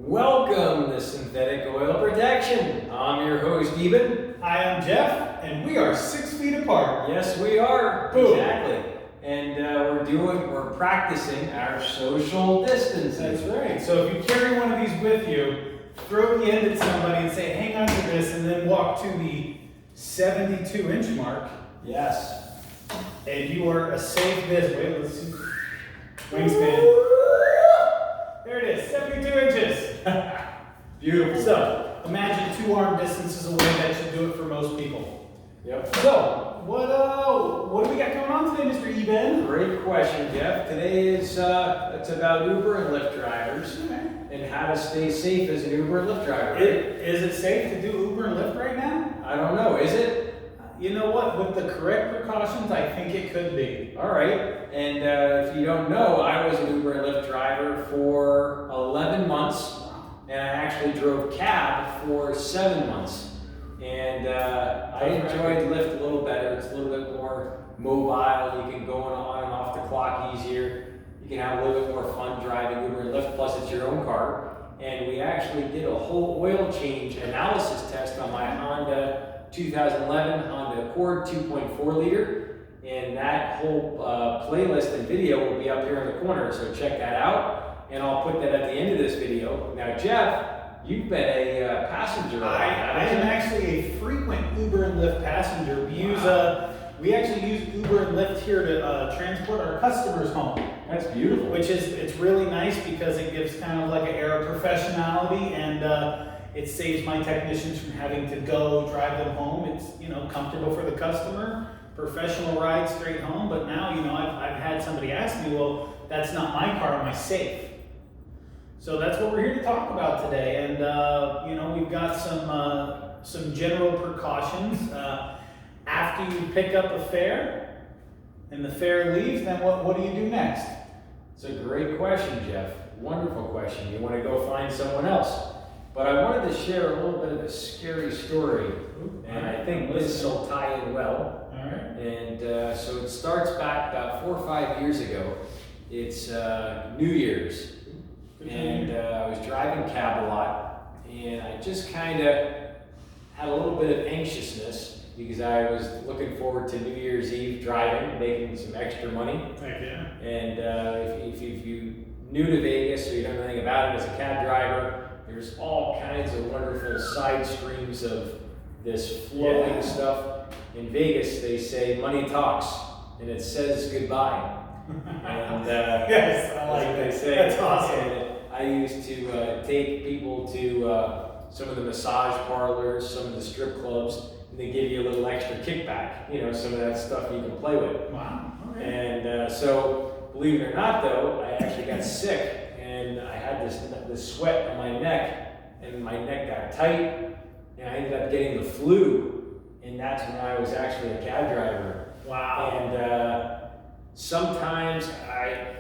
Welcome to Synthetic Oil Protection. I'm your host, Eben. Hi, I'm Jeff, and we are 6 feet apart. Yes, we are. Boom. Exactly. And we're practicing our social distancing. That's right. So if you carry one of these with you, throw the end at somebody and say, hang on to this, and then walk to the 72-inch mark. Yes. And you are a safe distance. Wait, let's see. Wingspan. There it is, 72 inches. Beautiful. So imagine 2 arm distances away. That should do it for most people. Yep. So what do we got going on today, Mr. Eben? Great question, Jeff. Today is it's about Uber and Lyft drivers and how to stay safe as an Uber and Lyft driver. Is it safe to do Uber and Lyft right now? I don't know. Is it? You know what? With the correct precautions, I think it could be. All right. And if you don't know, I was an Uber and Lyft driver for 11 months, and I actually drove cab for 7 months. And I enjoyed Lyft a little better. It's a little bit more mobile. You can go on and off the clock easier. You can have a little bit more fun driving Uber and Lyft, plus it's your own car. And we actually did a whole oil change analysis test on my Honda 2011 Honda Accord 2.4 liter, and that whole playlist and video will be up here in the corner, so check that out, and I'll put that at the end of this video. Now, Jeff, you've been a passenger. I am actually a frequent Uber and Lyft passenger. We actually use Uber and Lyft here to transport our customers home. That's beautiful. It's really nice because it gives kind of like an air of professionality, and it saves my technicians from having to go drive them home. It's, comfortable for the customer, professional ride straight home. But now, I've had somebody ask me, well, that's not my car, am I safe? So that's what we're here to talk about today. And, we've got some general precautions. After you pick up a fare and the fare leaves, then what do you do next? It's a great question, Jeff. Wonderful question. You want to go find someone else. But I wanted to share a little bit of a scary story, and I think this will tie in well. All right. And so it starts back about 4 or 5 years ago. It's New Year's, and I was driving cab a lot, and I just kind of had a little bit of anxiousness because I was looking forward to New Year's Eve driving, making some extra money. Heck yeah. And if you new to Vegas or you don't know anything about it as a cab driver, there's all kinds of wonderful side streams of this flowing stuff. In Vegas, they say money talks, and it says goodbye. And yes, I like what they that. say. That's awesome. And I used to take people to some of the massage parlors, some of the strip clubs, and they give you a little extra kickback. Some of that stuff you can play with. Wow. Okay. And so, believe it or not, though, I actually got sick. And I had this sweat on my neck, and my neck got tight, and I ended up getting the flu, and that's when I was actually a cab driver. Wow. And sometimes I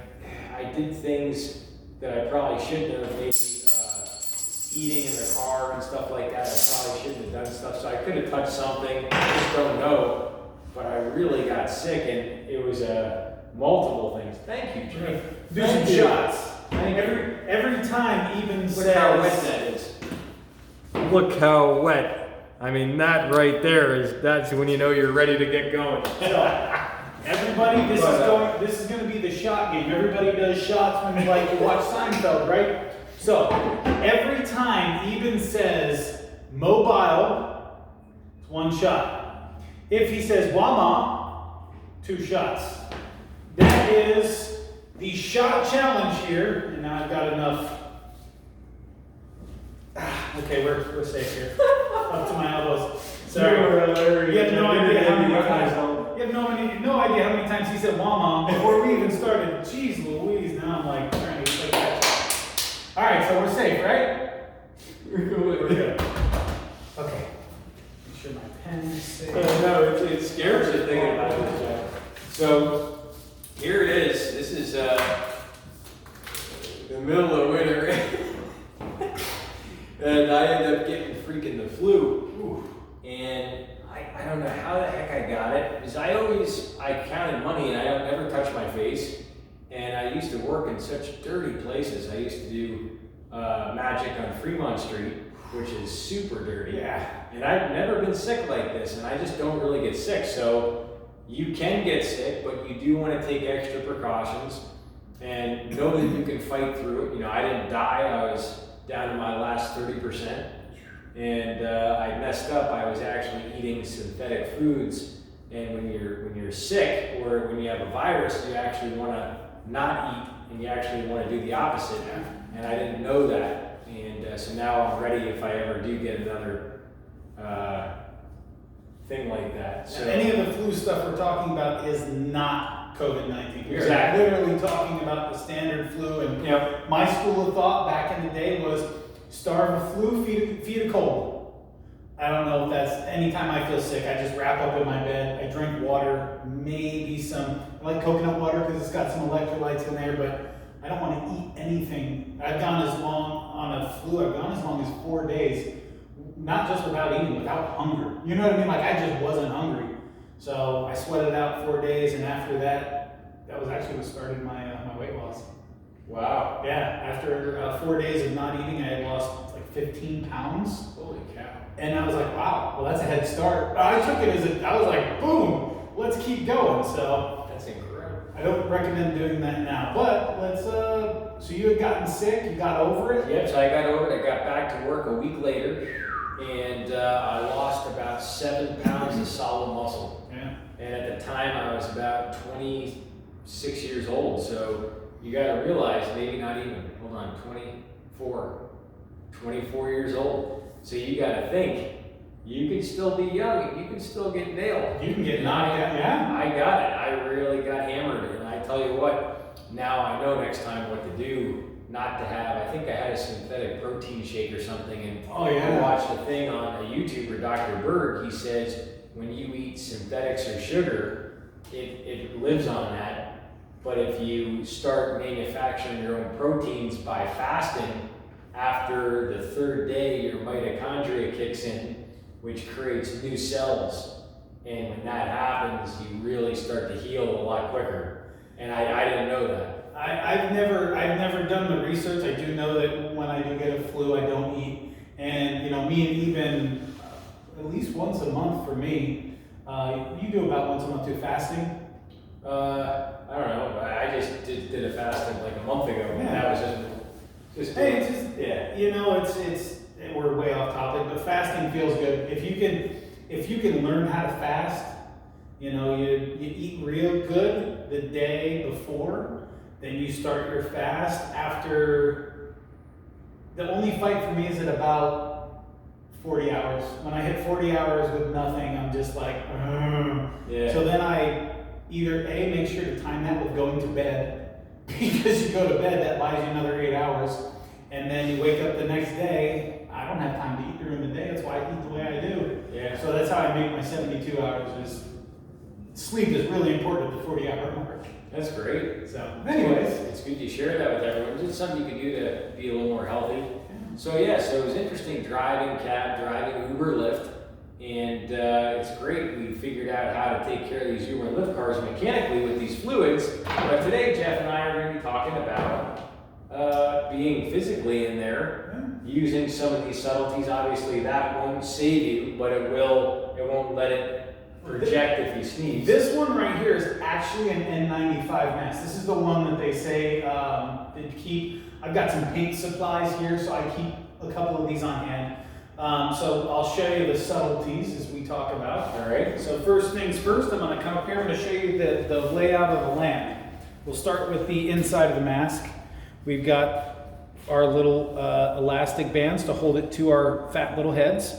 did things that I probably shouldn't have, maybe eating in the car and stuff like that. I probably shouldn't have done stuff, so I could have touched something, I just don't know, but I really got sick, and it was multiple things. Thank you, Jim. Do some shots. Every time Eben says... Look how wet that is. Look how wet. I mean, that right there that's when you know you're ready to get going. So, everybody, this is going to be the shot game. Everybody does shots when you like to watch Seinfeld, right? So, every time Eben says mobile, it's 1 shot. If he says wama, 2 shots. That is the shot challenge here, and now I've got enough. Okay, we're safe here. Up to my elbows. Sorry. You have no idea how many times. You have no idea how many times he said "Wama" before we even started. Jeez Louise! Now I'm like trying to get that. All right, so we're safe, right? We're good. Okay. Make sure my pen is safe. No, it scares you thinking about this, Jeff. So. Here it is. This is the middle of winter, and I ended up getting freaking the flu. And I don't know how the heck I got it, because I counted money and I don't never touch my face. And I used to work in such dirty places. I used to do Magic on Fremont Street, which is super dirty. Yeah. And I've never been sick like this, and I just don't really get sick. So you can get sick, but you do want to take extra precautions and know that you can fight through it. You know, I didn't die. I was down to my last 30%. And I messed up. I was actually eating synthetic foods. And when you're sick or when you have a virus, you actually want to not eat, and you actually want to do the opposite. And I didn't know that. And so now I'm ready if I ever do get another thing like that. So any of the flu stuff we're talking about is not COVID-19. We're Exactly. literally talking about the standard flu. And Yep. my school of thought back in the day was starve of flu, feed a cold. I don't know if that's, anytime I feel sick, I just wrap up in my bed, I drink water, maybe some, I like coconut water because it's got some electrolytes in there, but I don't want to eat anything. I've gone as long on a flu, I've gone as long as 4 days, not just without eating, without hunger. You know what I mean? Like I just wasn't hungry. So I sweated out 4 days, and after that, that was actually what started my weight loss. Wow. Yeah, after 4 days of not eating, I had lost like 15 pounds. Holy cow. And I was like, wow, well, that's a head start. I took it as I was like, boom, let's keep going. So That's incredible. I don't recommend doing that now. But let's, so you had gotten sick, you got over it? Yep, so I got over it. I got back to work a week later, and I lost about 7 pounds of solid muscle. Yeah. And at the time, I was about 26 years old. So you got to realize, maybe not even, hold on, 24 years old. So you got to think, you can still be young, you can still get nailed. You can get knocked out, yeah. I got it. I really got hammered. And I tell you what, now I know next time what to do, not to have, I think I had a synthetic protein shake or something. And Oh, yeah. I watched a thing on a YouTuber, Dr. Berg. He says, when you eat synthetics or sugar, it lives on that. But if you start manufacturing your own proteins by fasting, after the third day, your mitochondria kicks in, which creates new cells. And when that happens, you really start to heal a lot quicker. And I didn't know that. I've never done the research. I do know that when I do get a flu, I don't eat. And you know, me and Eben, at least once a month for me. You do about once a month too, fasting. I don't know. I just did a fasting like a month ago. Yeah. And that was just Hey, it's just, yeah, you know, it's we're way off topic, but fasting feels good. If you can learn how to fast, you know, you eat real good the day before, then you start your fast after. The only fight for me is at about 40 hours. When I hit 40 hours with nothing, I'm just like, Yeah. So then I either make sure to time that with going to bed, because you go to bed, that buys you another 8 hours, and then you wake up the next day. I don't have time to eat during the day. That's why I eat the way I do. Yeah. So that's how I make my 72 hours. Is sleep is really important at the 40-hour mark. That's great. So, anyways, It's good you share that with everyone. It's just something you can do to be a little more healthy. So yeah, so it was interesting driving cab, driving Uber, Lyft, and it's great. We figured out how to take care of these Uber and Lyft cars mechanically with these fluids. But today, Jeff and I are going to be talking about being physically in there, using some of these subtleties. Obviously, that won't save you, but it won't let it reject if you sneeze. this one right here is actually an N95 mask. This is the one that they say they keep. I've got some paint supplies here, so I keep a couple of these on hand. So I'll show you the subtleties as we talk about. All right. So first things first, I'm going to come up here. I'm going to show you the layout of the lamp. We'll start with the inside of the mask. We've got our little elastic bands to hold it to our fat little heads.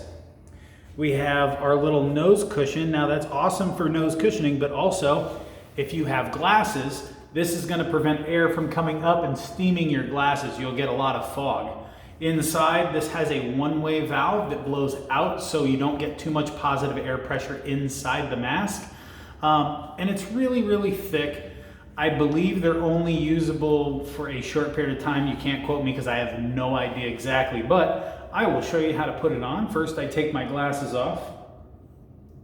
We have our little nose cushion. Now that's awesome for nose cushioning, but also if you have glasses, this is going to prevent air from coming up and steaming your glasses. You'll get a lot of fog. Inside, this has a one-way valve that blows out so you don't get too much positive air pressure inside the mask. And it's really, really thick. I believe they're only usable for a short period of time. You can't quote me because I have no idea exactly, but I will show you how to put it on. First, I take my glasses off,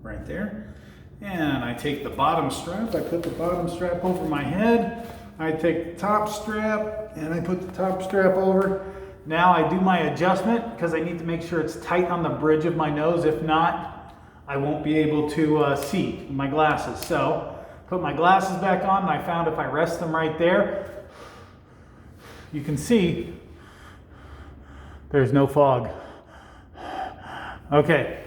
right there. And I take the bottom strap, I put the bottom strap over my head. I take the top strap and I put the top strap over. Now I do my adjustment because I need to make sure it's tight on the bridge of my nose. If not, I won't be able to see with my glasses. So put my glasses back on, and I found if I rest them right there, you can see there's no fog. Okay,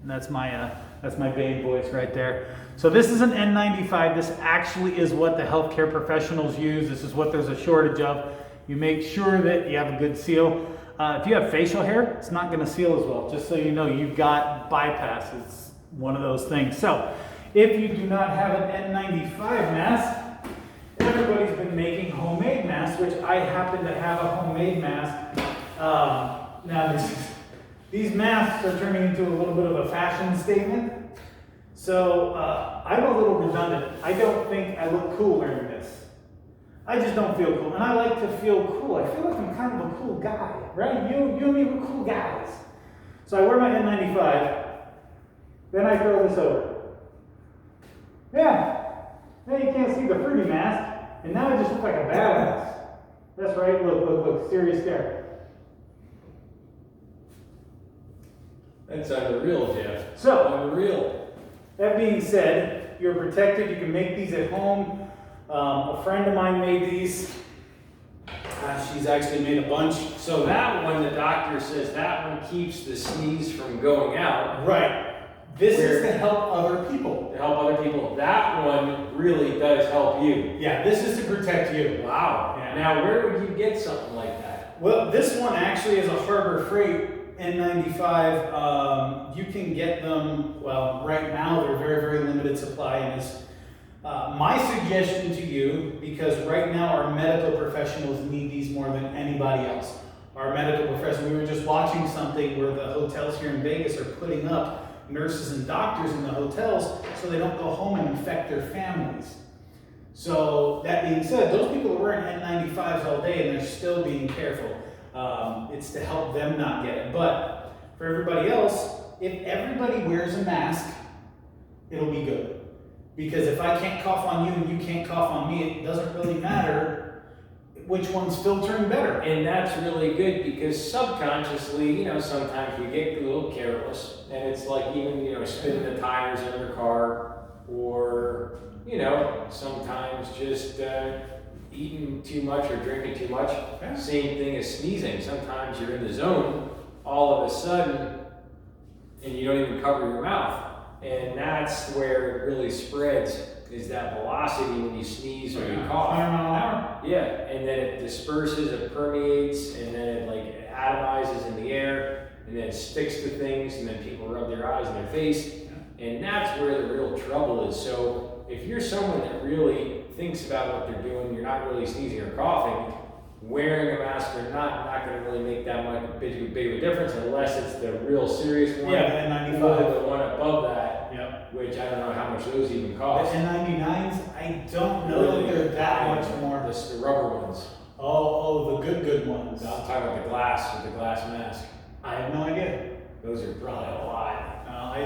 and that's my Bane voice right there. So this is an N95. This actually is what the healthcare professionals use. This is what there's a shortage of. You make sure that you have a good seal. If you have facial hair, it's not going to seal as well. Just so you know, you've got bypass. It's one of those things. So if you do not have an N95 mask, everybody's been making homemade masks, which I happen to have a homemade mask. Now these masks are turning into a little bit of a fashion statement. So I'm a little redundant. I don't think I look cool wearing this. I just don't feel cool, and I like to feel cool. I feel like I'm kind of a cool guy, right? You and me, we're cool guys. So I wear my N95, then I throw this over. Yeah, now you can't see the fruity mask, and now I just look like a badass. That's right, look, serious stare. That's unreal, Jeff. So, unreal. That being said, you're protected. You can make these at home. A friend of mine made these. She's actually made a bunch. So that one, the doctor says that one keeps the sneeze from going out. Right. This is to help other people. To help other people. That one really does help you. Yeah, this is to protect you. Wow. Yeah. Now, where would you get something like that? Well, this one actually is a Harbor Freight N95. You can get them, well, right now they're very, very limited supply, and it's my suggestion to you, because right now our medical professionals need these more than anybody else. Our medical professionals, we were just watching something where the hotels here in Vegas are putting up nurses and doctors in the hotels so they don't go home and infect their families. So that being said, those people are wearing N95s all day and they're still being careful. It's to help them not get it. But for everybody else, if everybody wears a mask, it'll be good. Because if I can't cough on you and you can't cough on me, it doesn't really matter which one's filtering better. And that's really good because subconsciously, sometimes we get a little careless, and it's like even, spinning the tires in your car, or, sometimes just eating too much or drinking too much. Yeah. Same thing as sneezing. Sometimes you're in the zone, all of a sudden, and you don't even cover your mouth. And that's where it really spreads, is that velocity when you sneeze or you cough. 100 mile an hour? Yeah, and then it disperses, it permeates, and then it atomizes in the air, and then it sticks to things, and then people rub their eyes and their face, and that's where the real trouble is. So if you're someone that really thinks about what they're doing, you're not really sneezing or coughing, wearing a mask or not going to really make that much big of a difference unless it's the real serious one. Yeah, the N95. Or the one above that. Yep. Which I don't know how much those even cost. The N99s, I don't know that they're that much more. The rubber ones. Oh, the good ones. I'm talking about the glass, with the glass mask. I have no idea. Those are probably a lot.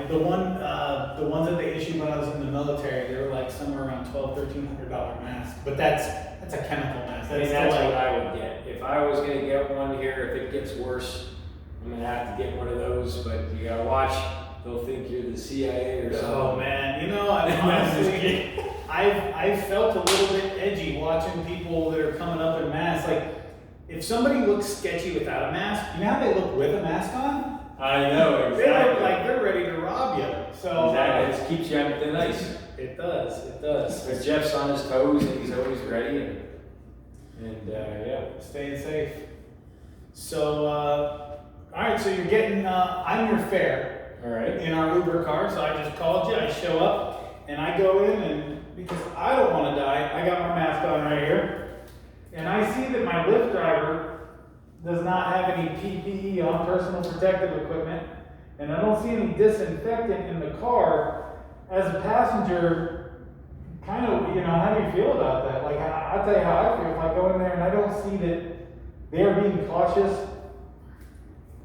The ones that they issued when I was in the military, they were like somewhere around $1,200 mask. But that's a chemical mask. That's what I would get. If I was going to get one here, if it gets worse, I'm going to have to get one of those. But you got to watch. They'll think you're the CIA or something. Oh man, honestly, I've felt a little bit edgy watching people that are coming up in masks. Like, if somebody looks sketchy without a mask, you know how they look with a mask on? I know, exactly. They look like they're ready to rob you. So exactly, it just keeps you on thin ice. It does. Because Jeff's on his toes and he's always ready, and yeah. Staying safe. So, all right, so you're getting, I'm your fare. All right. In our Uber car, so I just called you, I show up, and I go in, and because I don't want to die, I got my mask on right here, and I see that my Lyft driver does not have any PPE on, personal protective equipment, and I don't see any disinfectant in the car. As a passenger, kind of, how do you feel about that? Like, I'll tell you how I feel. If I go in there and I don't see that they're being cautious,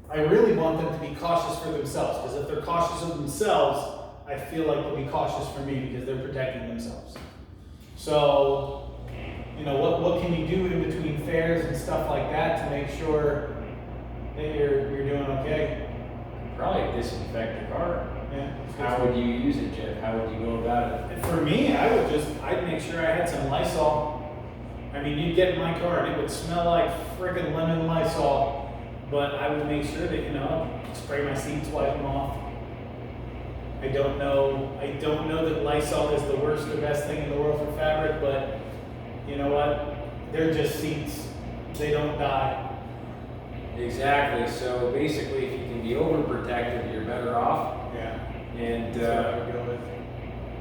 I really want them to be cautious for themselves, because if they're cautious of themselves, I feel like they'll be cautious for me because they're protecting themselves. So, what can you do in between fares and stuff like that to make sure that you're doing okay. Probably disinfect the car. Yeah. How would you use it, Jeff? How would you go about it? And for me, I'd make sure I had some Lysol. I mean, you'd get in my car and it would smell like frickin' lemon Lysol, but I would make sure that, you know, spray my seats, wipe them off. I don't know that Lysol is the worst or best thing in the world for fabric, but you know what? They're just seats. They don't die. Exactly. So basically, if you can be overprotective, you're better off. Yeah. And That's what I would go with.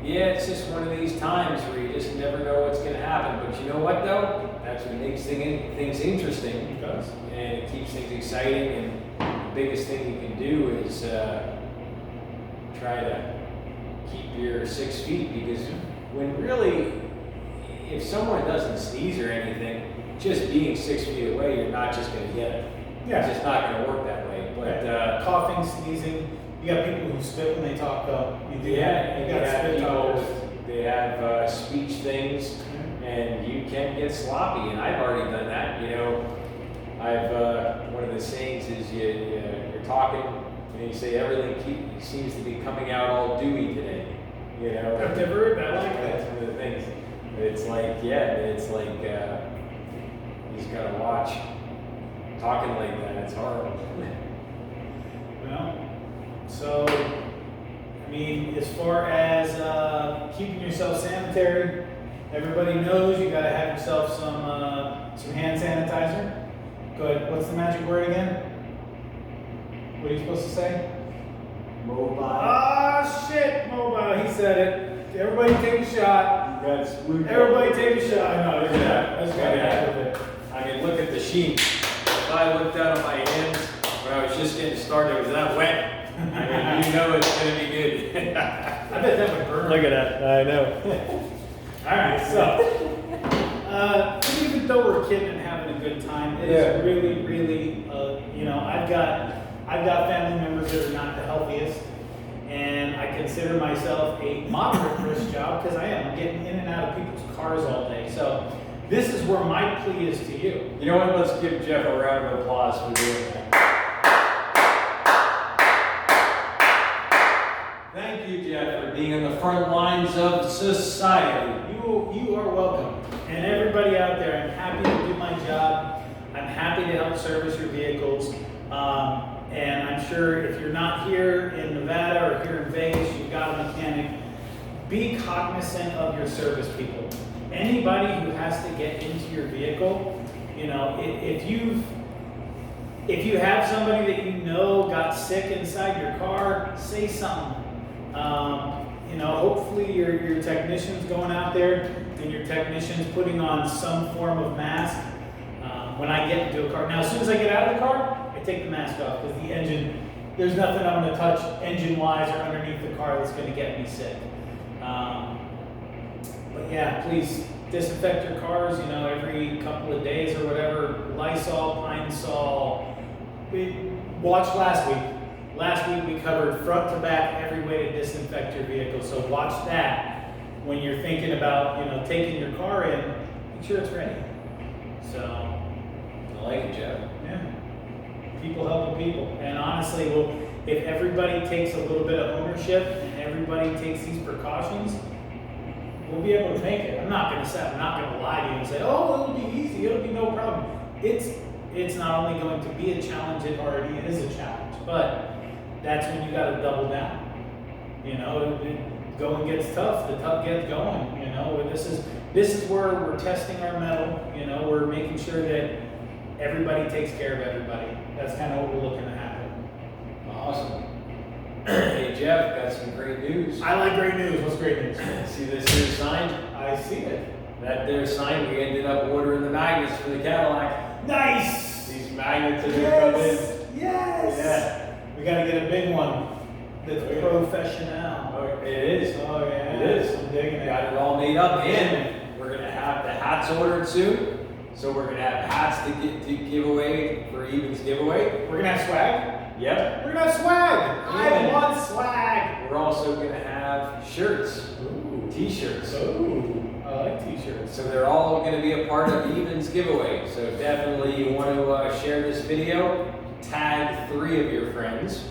yeah, it's just one of these times where you just never know what's going to happen. But you know what, though? That's what makes things interesting. It does. And it keeps things exciting. And the biggest thing you can do is try to keep your 6 feet, because when really, if someone doesn't sneeze or anything, just being 6 feet away, you're not just going to get it. Yeah. It's just not going to work that way. But Coughing, sneezing. You got people who spit when they talk, though. You do yeah, that. and You you got have spit people, talkers. they have speech things, and you can get sloppy, and I've already done that. You know, I've one of the sayings is you're talking, and you say everything seems to be coming out all dewy today. You know, I've never heard that. I like that's that. one of the things. It's like, it's like you just gotta watch talking like that. It's horrible. Well, so, I mean, as far as keeping yourself sanitary, everybody knows you gotta have yourself some hand sanitizer. Go ahead. What's the magic word again? What are you supposed to say? Mobile. Ah, shit, mobile. He said it. Everybody take a shot. Everybody take a shot. I know, look at that. Let's go ahead with it. I mean, look at the sheet. If I looked down at my hands when I was just getting started, was that wet? I mean, you know it's gonna be good. I bet that would burn. Look at that. I know. All right, so even though we're kidding and having a good time, it is really, really, you know, I've got family members that are not the healthiest, and I consider myself a moderate risk job because I am getting in and out of people's cars all day. So this is where my plea is to you. You know what? Let's give Jeff a round of applause for doing that. Thank you, Jeff, for being on the front lines of society. You are welcome. And everybody out there, I'm happy to do my job. I'm happy to help service your vehicles. And I'm sure if you're not here in Nevada or here in Vegas, you've got a mechanic. Be cognizant of your service people. Anybody who has to get into your vehicle, you know, if you have somebody that you know got sick inside your car, say something. You know, hopefully your technician's going out there and your technician's putting on some form of mask when I get into a car. Now, as soon as I get out of the car, I take the mask off because the engine, there's nothing I'm going to touch engine-wise or underneath the car that's going to get me sick. But yeah, please disinfect your cars, you know, every couple of days or whatever. Lysol, Pine Sol. We watched last week. Last week we covered front to back every way to disinfect your vehicle. So watch that when you're thinking about, you know, taking your car in. Make sure it's ready. So I like it, Jeff. yeah, people helping people. And honestly, well, if everybody takes a little bit of ownership and everybody takes these precautions, we'll be able to make it. I'm not gonna lie to you and say, oh, it'll be easy, it'll be no problem. It's not only going to be a challenge, it already is a challenge. But that's when you gotta double down. You know, going gets tough, the tough gets going, you know. This is where we're testing our mettle, you know, we're making sure that everybody takes care of everybody. That's kind of what we're looking to happen. Awesome. Hey, Jeff, got some great news. I like great news. What's great news? See this here sign? I see it. That there sign, we ended up ordering the magnets for the Cadillac. Nice! These magnets are gonna come in. Yes! Yeah. We gotta get a big one. That's professional. Oh, it is. Oh yeah. It is. I'm digging it. Got it all made up, and we're gonna have the hats ordered soon. So we're gonna have hats to give away for Ebens Giveaway. We're gonna have swag? Yep. We're gonna have swag! Yeah. I want swag! We're also gonna have shirts, Ooh. t-shirts. Ooh. I like t-shirts. So they're all gonna be a part of Ebens Giveaway. So definitely you want to share this video, tag 3 of your friends,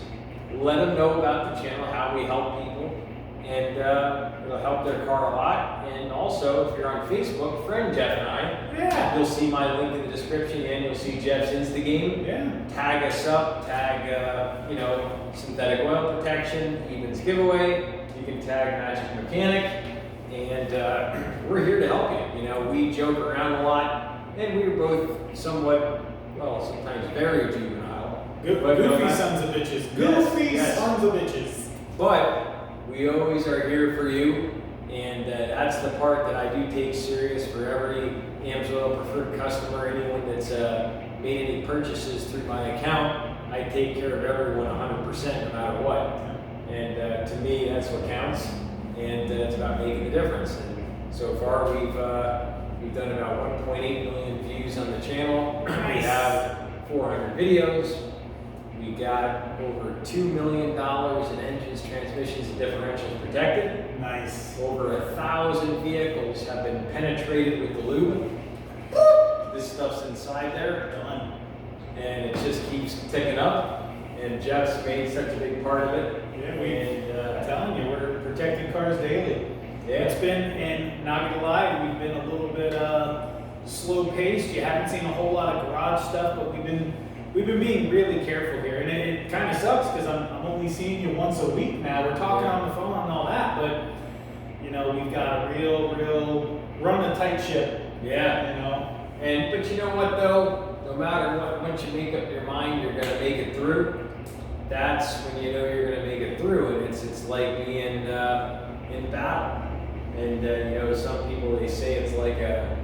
let them know about the channel, how we help people, and it'll help their car a lot. And also, if you're on Facebook, friend Jeff and I. Yeah. You'll see my link in the description, and you'll see Jeff's Instagame. Yeah. Tag us up, tag synthetic oil protection, Ebens Giveaway. You can tag Mecanic, and we're here to help you. You know, we joke around a lot, and we're both somewhat, well, sometimes very juvenile. Goofy sons of bitches. Goofy sons of bitches. But we always are here for you, and that's the part that I do take serious for every AMSOIL preferred customer, anyone that's made any purchases through my account. I take care of everyone 100% no matter what. And to me, that's what counts, and it's about making the difference. And so far, we've done about 1.8 million views on the channel. Nice. We have 400 videos. We got over $2 million in engines, transmissions, and differentials protected. Nice. Over 1,000 vehicles have been penetrated with the lube. This stuff's inside there, Done. and it just keeps ticking up. And Jeff's made such a big part of it. Yeah, And I'm telling you, we're protecting cars daily. yeah, It's been, and not gonna lie, we've been a little bit slow paced. You haven't seen a whole lot of garage stuff, but we've been being really careful here. And it kind of sucks because I'm only seeing you once a week now. We're talking on the phone and all that, but you know, we've got a real run a tight ship. yeah. You know. But you know what though? No matter what, once you make up your mind, you're gonna make it through. That's when you know you're gonna make it through, and it's like being in battle. And you know, some people they say it's like a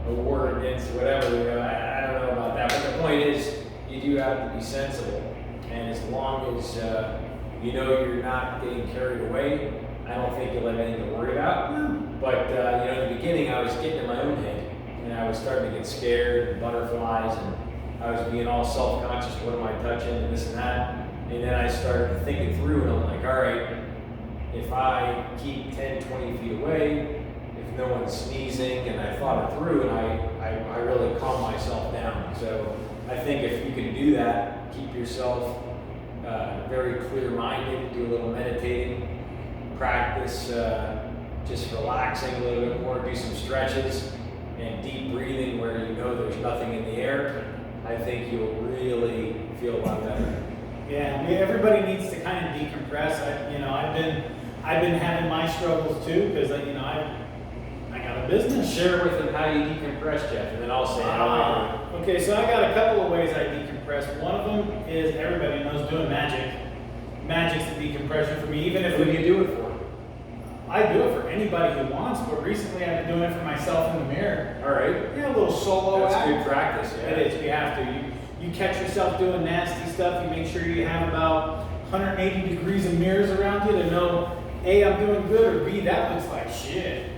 war against whatever. You know, I don't know about that, but the point is, you do have to be sensible. And as long as you know you're not getting carried away, I don't think you'll have anything to worry about. But you know, in the beginning, I was getting in my own head, and I was starting to get scared, and butterflies, and I was being all self-conscious. What am I touching, and this and that. And then I started thinking through, and I'm like, all right, if I keep 10, 20 feet away, if no one's sneezing, and I thought it through, and I really calmed myself down. So I think if you can do that, keep yourself very clear-minded, do a little meditating, practice just relaxing a little bit more, do some stretches, and deep breathing where you know there's nothing in the air, I think you'll really feel a lot better. Yeah, everybody needs to kind of decompress. I've been having my struggles too because I got a business. Share with them how you decompress, Jeff, and then I'll say how I do. Okay, so I got a couple of ways I decompress. One of them is everybody knows doing magic. Magic's the decompression for me, even if Who do you do it for? I do it for anybody who wants, but recently I've been doing it for myself in the mirror. All right. Yeah, a little solo That's act. good practice, yeah. It is, we have to. You catch yourself doing nasty stuff, you make sure you have about 180 degrees of mirrors around you to know, A, I'm doing good, or B, that looks like shit.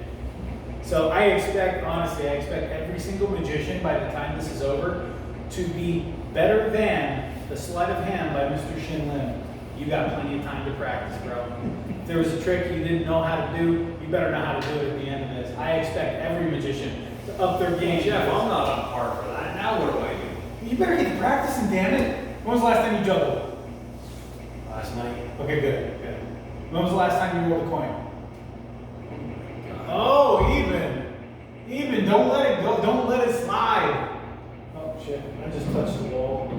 So I expect every single magician by the time this is over to be better than the sleight of hand by Mr. Shin Lim. You got plenty of time to practice, bro. If there was a trick you didn't know how to do, you better know how to do it at the end of this. I expect every magician to up their game. Jeff, I'm not on par for that. Now what do I do? You better get to practicing, damn it. When was the last time you juggled? Last night. Okay, good. When was the last time you rolled a coin? Oh, even. Don't let it go. Don't let it slide. Oh shit! I just touched the wall.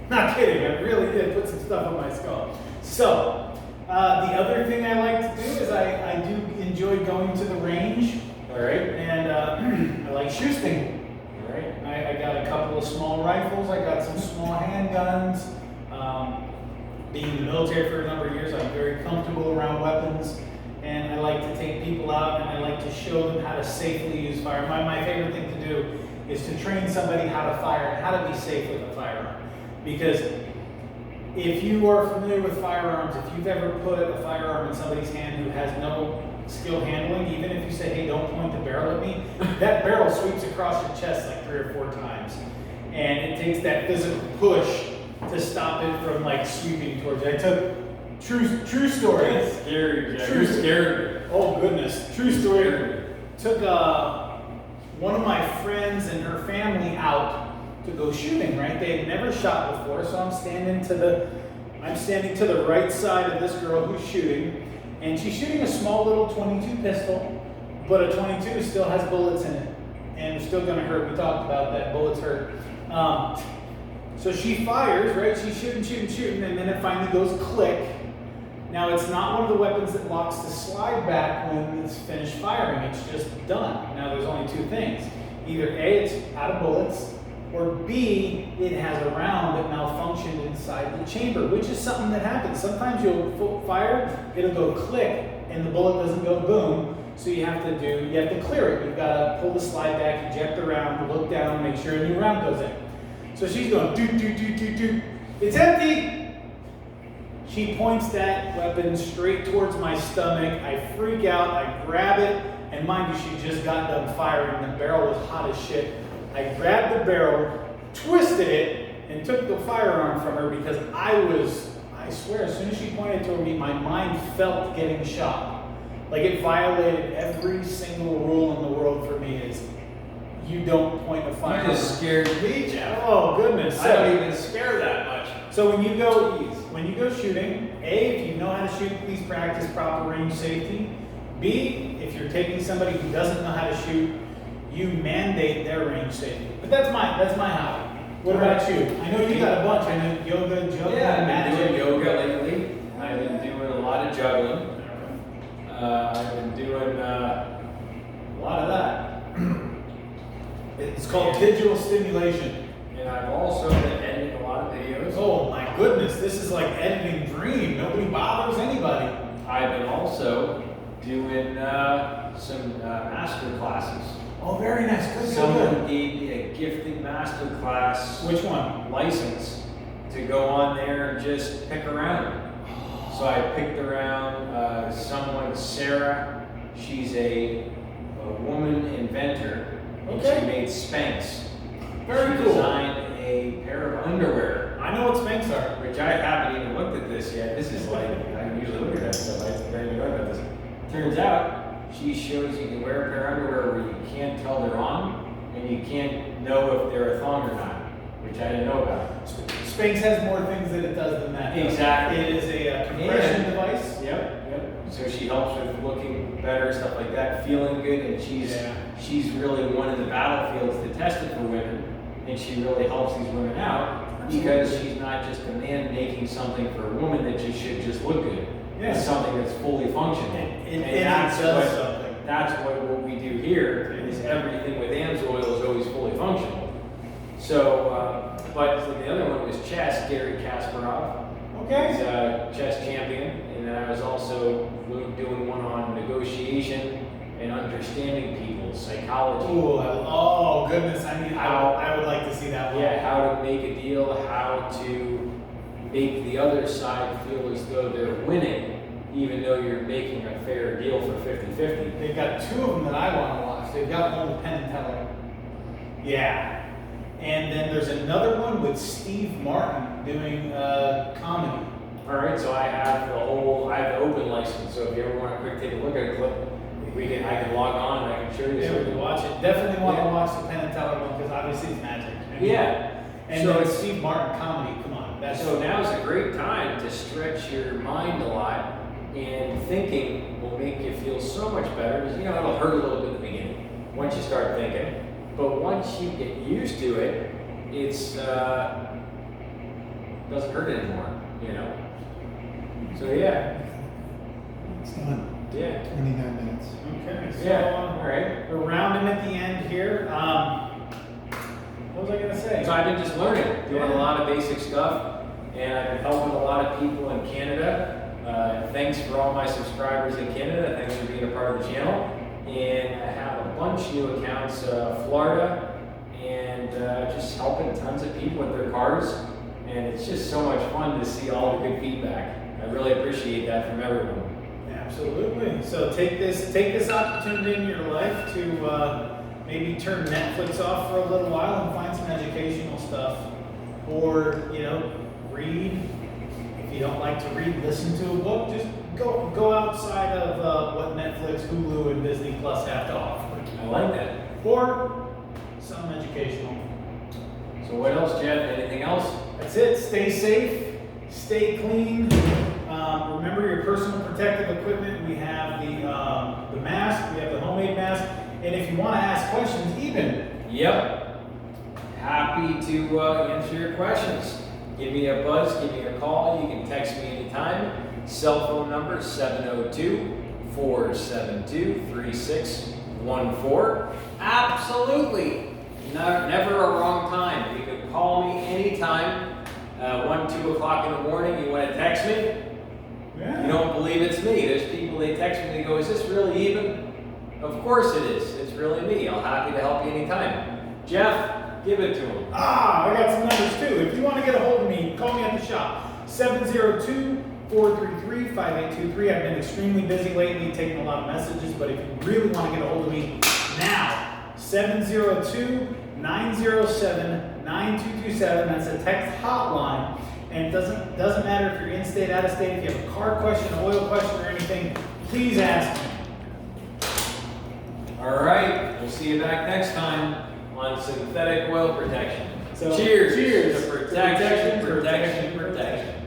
Not kidding. I really did put some stuff on my skull. So, the other thing I like to do is I do enjoy going to the range. All right. And I like shooting. All right. I got a couple of small rifles. I got some small handguns. Being in the military for a number of years, I'm very comfortable around weapons. And I like to take people out and I like to show them how to safely use firearms. My favorite thing to do is to train somebody how to fire and how to be safe with a firearm. Because if you are familiar with firearms, if you've ever put a firearm in somebody's hand who has no skill handling, even if you say, hey, don't point the barrel at me, that barrel sweeps across your chest like 3 or 4 times. And it takes that physical push to stop it from like sweeping towards you. I took, true story. That's scary, Jeff. True. You're scared. Oh goodness, true story. Took one of my friends and her family out to go shooting, right? They had never shot before, so I'm standing to the right side of this girl who's shooting, and she's shooting a small little 22 pistol, but a 22 still has bullets in it, and it's still gonna hurt. We talked about that, bullets hurt. So she fires, right? She's shooting, and then it finally goes click. Now it's not one of the weapons that locks the slide back when it's finished firing, it's just done. Now there's only two things. Either A, it's out of bullets, or B, it has a round that malfunctioned inside the chamber, which is something that happens. Sometimes you'll fire, it'll go click, and the bullet doesn't go boom, so you have to clear it. You've got to pull the slide back, eject the round, look down, make sure a new round goes in. So she's going doot. It's empty! She points that weapon straight towards my stomach. I freak out, I grab it, and mind you, she just got done firing. The barrel was hot as shit. I grabbed the barrel, twisted it, and took the firearm from her because I swear, as soon as she pointed toward me, my mind felt getting shot. Like it violated every single rule in the world for me is you don't point a firearm. You just scared me, Jeff. Oh goodness. I don't even scare that much. So when you go shooting, A, if you know how to shoot, please practice proper range safety. B, if you're taking somebody who doesn't know how to shoot, you mandate their range safety. But that's my hobby. What about you? I know you got a bunch. I know yoga, juggling, Yeah, I've been doing magic. yoga lately. I've been doing a lot of juggling. I've been doing a lot of that. It's called digital stimulation. And I've also been editing a lot of videos. Oh my goodness, this is like editing dream. Nobody bothers anybody. I've been also doing some master classes. Oh, very nice. Good. Someone gave me a gifted master class Which one? license to go on there and just pick around. So I picked around someone, Sarah. She's a woman inventor. And Okay. she made Spanx. Very She cool. designed a pair of underwear, I know what Spanx are. which I haven't even looked at this yet. This is like, I usually look at that stuff. I didn't even know about this. Turns out, she shows you can wear a pair of underwear where you can't tell they're on, and you can't know if they're a thong or not, which I didn't know about. Spanx has more things that it does than that. Exactly. It is a compression Yeah. device. Yep. So she helps with looking better, stuff like that, feeling good, and she's really one of the battlefields to test it for women, and she really helps these women out because she's not just a man making something for a woman that just should just look good. Yeah. It's something that's fully functional. And does something. That's what we do here is everything with AMSOIL is always fully functional. So, but the other one was chess, Gary Kasparov. He's Okay. a chess champion, and then I was also doing one on negotiation and understanding people's psychology. Ooh, oh goodness, I would like to see that one. Yeah, how to make a deal, how to make the other side feel as though they're winning, even though you're making a fair deal for 50-50. They've got two of them that I want to watch. They've got one with Penn and Teller. Yeah. And then there's another one with Steve Martin doing comedy. All right, so I have the open license, so if you ever want to quick take a look at a clip, I can log on and I can show you Yeah, we something. can watch it. Definitely want to Yeah. watch the Penn and Teller one because obviously it's magic. I mean, Yeah. And So then it's- Steve Martin comedy. Come on, that's So now's a great time to stretch your mind a lot, and thinking will make you feel so much better. Because, it'll hurt a little bit in the beginning once you start thinking, but once you get used to it, it's doesn't hurt anymore. So yeah, It's done. yeah, 29 minutes. okay. So yeah. All right. we're rounding at the end here. What was I gonna say? So I've been just learning, doing a lot of basic stuff, and I've been helping a lot of people in Canada. Thanks for all my subscribers in Canada. Thanks for being a part of the channel. And I have a bunch new accounts, Florida, and just helping tons of people with their cars. And it's just so much fun to see all the good feedback. I really appreciate that from everyone. Absolutely. So take this opportunity in your life to maybe turn Netflix off for a little while and find some educational stuff, or read. If you don't like to read, listen to a book. Just go outside of what Netflix, Hulu, and Disney Plus have to offer. I like that. Or some educational. So what else, Jeff? Anything else? That's it. Stay safe, stay clean. Remember your personal protective equipment. We have the mask, we have the homemade mask. And if you want to ask questions, Eben. Yep. Happy to answer your questions. Give me a buzz, give me a call. You can text me anytime. Cell phone number 702-472-3614. Absolutely. Never a wrong time. You can call me anytime. 1, 2 o'clock in the morning. You want to text me? Yeah. You don't believe it's me. There's people, they text me, they go, is this really Eben? Of course it is. It's really me. I'm happy to help you anytime. Jeff, give it to him. I got some numbers too. If you want to get a hold of me, call me at the shop. 702-433-5823. I've been extremely busy lately, taking a lot of messages, but if you really want to get a hold of me now, 702-907-9227. That's a text hotline. And it doesn't matter if you're in state, out of state. If you have a car question, oil question, or anything, please ask me. All right. We'll see you back next time on synthetic oil protection. So, cheers. cheers. To protection, protection, protection.